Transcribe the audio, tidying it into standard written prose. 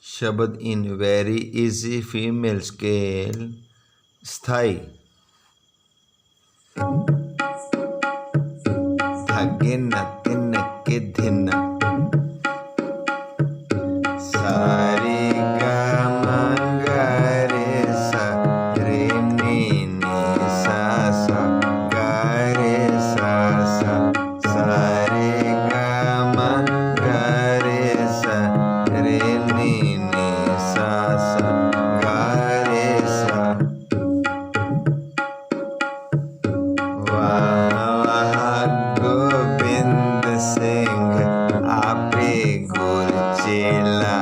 शब्द in very easy female scale स्थाई धागिन तिन के धिन सारे गा मा गा रे सा रे नी नी सा सा गा रे सा सा सारे गा मा गा रे सा रे नी नी सा सा गा रे सा वाह वाह गोबिंद सिंह आपे गुर चेला